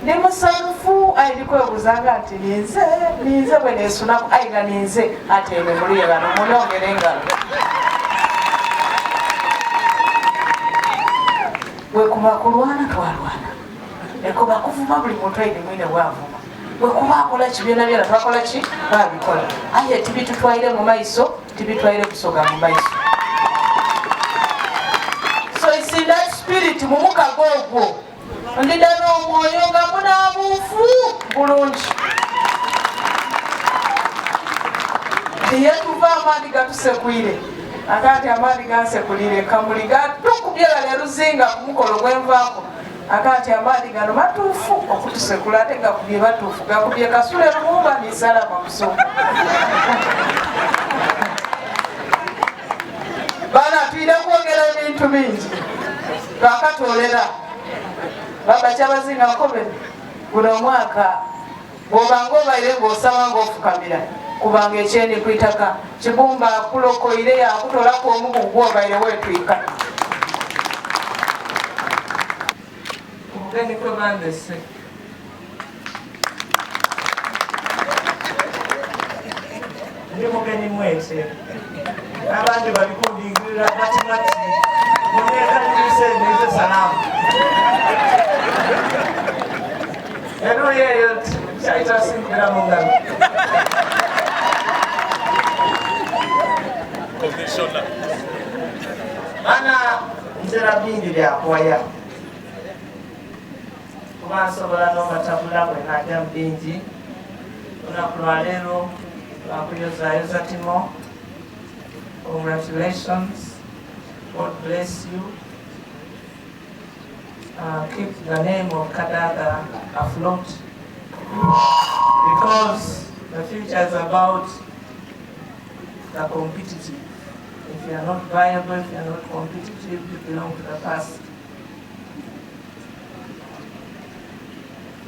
ndi musanfu ayindikwebuuzanga nti ninze bwe neesunaku ayiga ninze ate ebe muliye bano munongere engalo bwekuba kulwana twalwana ekuba kuvuma buli muntu ayini mwine bwavuma bwekuba akola kibyona byona twakola ki babikola aye tibitutwaire mu maiso tibitwaire Busoga mu maiso. So it's in that spirit mumukago ogwo ndida n'omwoyo nga munaabuufu bulungi yetuva amaani gatusekwire akati amaani gansekulire Kamuli gatukubye bale luzinga ku mukolo gwenvaako akati amaani gano matuufu okutusekula ate gakubye batuufu gakubye Kasule Lumumba n'Isalama Busoga. Bana tuyina kwogera ebintu bingi twakatolera baba kyabazinga nkobe guno omwaka bw'obanga obaire ng'osaba ng'ofukamira kubanga ekyeni ku itaka kibumba akulokoire yakutolaku omugugu gwobaire weetwika omugeni kwe bandese ndi mugeni mwete abandi balikundingirira batimati munekanise salamu eno yeyo kyaitasinkira mungalo mana nzera bingi byakwaya kuba nsobola n'omatabula bwe najja bingi olunaku lwaleero lwakuyozayoza timo. Congratulations. God bless you. Keep the name of Kadaga afloat because the future is about the competitive. If you are not viable, if you are not competitive, you belong to the past.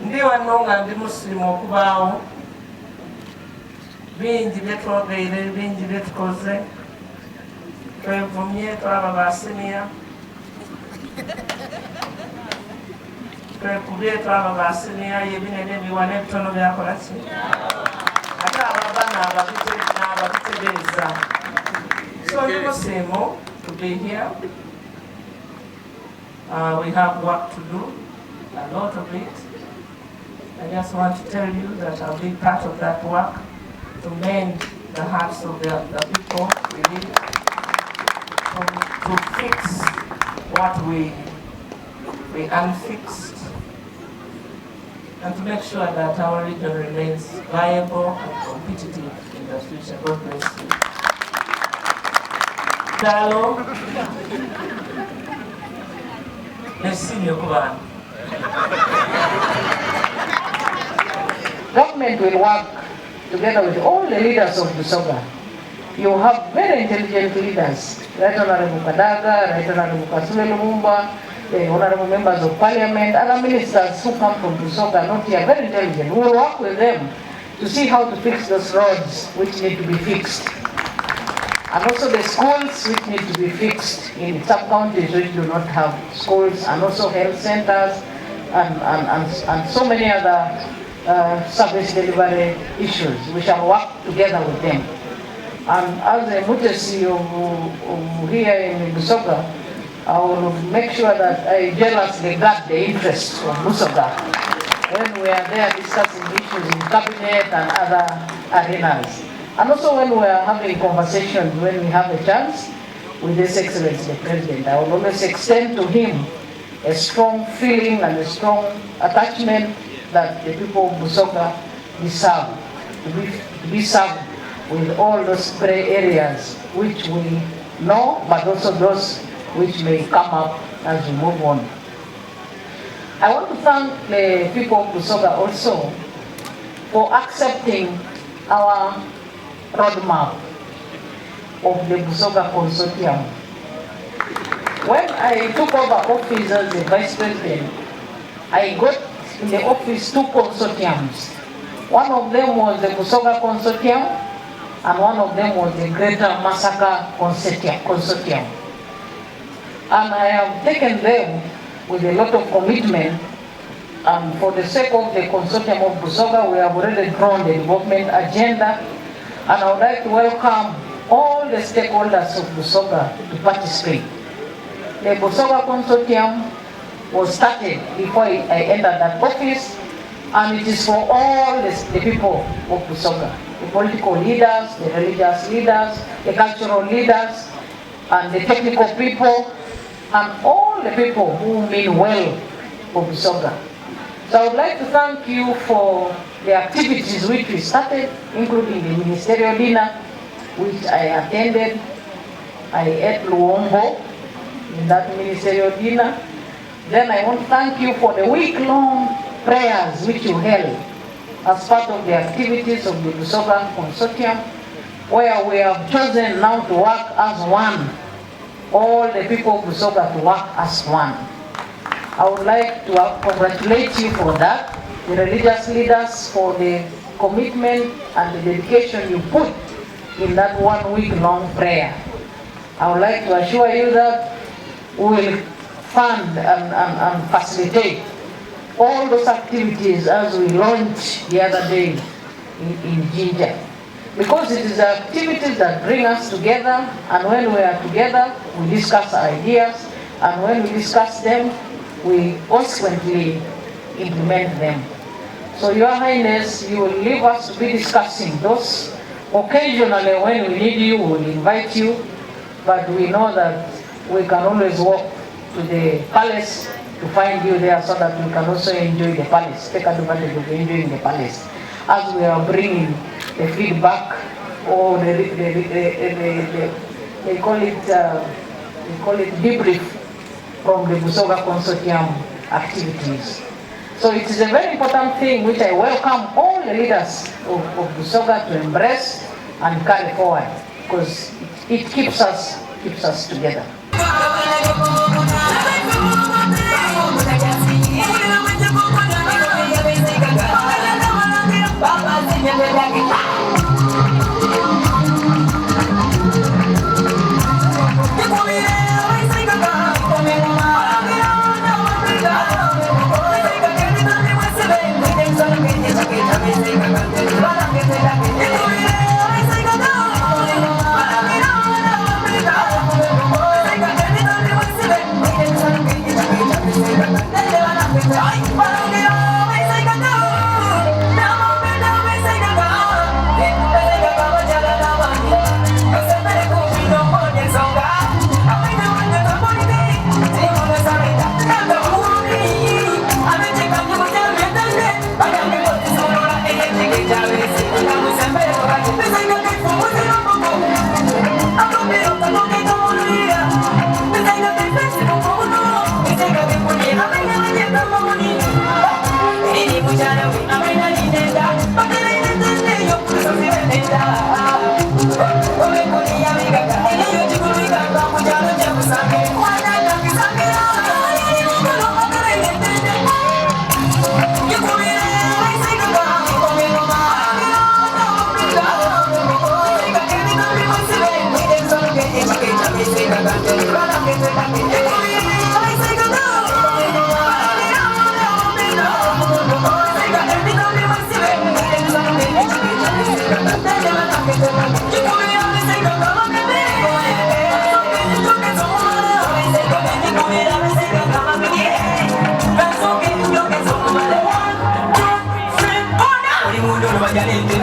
Ndi wanonga ndi muslimu okubaawo bingi byetwogeire bingi byetukoze twevumye twaba basiniya twekubye twaba basiniya yebinene ebiwana ebitono byakola ki ate ababa n'ababitegeeza. So ndi musimu to be here. We have work to do, a lot of it. I just want to tell you that I'll be part of that work to mend the hearts of the people we need, to fix what we unfixed, and to make sure that our region remains viable and competitive in the future. God bless you. Dalo, merci Nyokuban. Government will work together with all the leaders of Busoga. You have very intelligent leaders, Right Honorable Kadaga, Right Honorable Kasule Lumumba, the Honorable Members of Parliament, other ministers who come from Busoga, not here, very intelligent. We will work with them to see how to fix those roads which need to be fixed. And also the schools which need to be fixed in sub-counties which do not have schools, and also health centers, and so many other service delivery issues. We shall work together with them. And as a Mutesi of here in Busoga, I will make sure that I jealously guard the interests of Busoga when we are there discussing issues in cabinet and other arenas. And also when we are having conversations, when we have a chance with His Excellency the President, I will always extend to him a strong feeling and a strong attachment that the people of Busoga deserve, to be served with all those grey areas which we know, but also those which may come up as we move on. I want to thank the people of Busoga also for accepting our roadmap of the Busoga Consortium. When I took over office as the Vice President, I got in the office two consortiums. One of them was the Busoga Consortium, and one of them was the Greater Masaka Consortium. And I have taken them with a lot of commitment for the sake of the consortium of Busoga, we have already drawn the development agenda, and I would like to welcome all the stakeholders of Busoga to participate. The Busoga consortium was started before I entered that office, and it is for all the people of Busoga, the political leaders, the religious leaders, the cultural leaders, and the technical people, and all the people who mean well for Busoga. So I would like to thank you for the activities which we started, including the ministerial dinner, which I attended. I ate luombo in that ministerial dinner. Then I want to thank you for the week-long prayers which you held as part of the activities of the Busoga Consortium, where we have chosen now to work as one, all the people of Busoga to work as one. I would like to congratulate you for that, the religious leaders for the commitment and the dedication you put in that 1 week long prayer. I would like to assure you that we will fund and facilitate all those activities as we launched the other day in Jinja. Because it is the activities that bring us together, and when we are together, we discuss ideas, and when we discuss them, we consequently implement them. So Your Highness, you will leave us to be discussing those. Occasionally when we need you, we will invite you, but we know that we can always walk to the palace to find you there so that we can also enjoy the palace, take advantage of enjoying the palace. As we are bringing the feedback, or they call it debrief from the Busoga Consortium activities. So it is a very important thing which I welcome all the leaders of Busoga to embrace and carry forward, because it keeps us together. Caliente.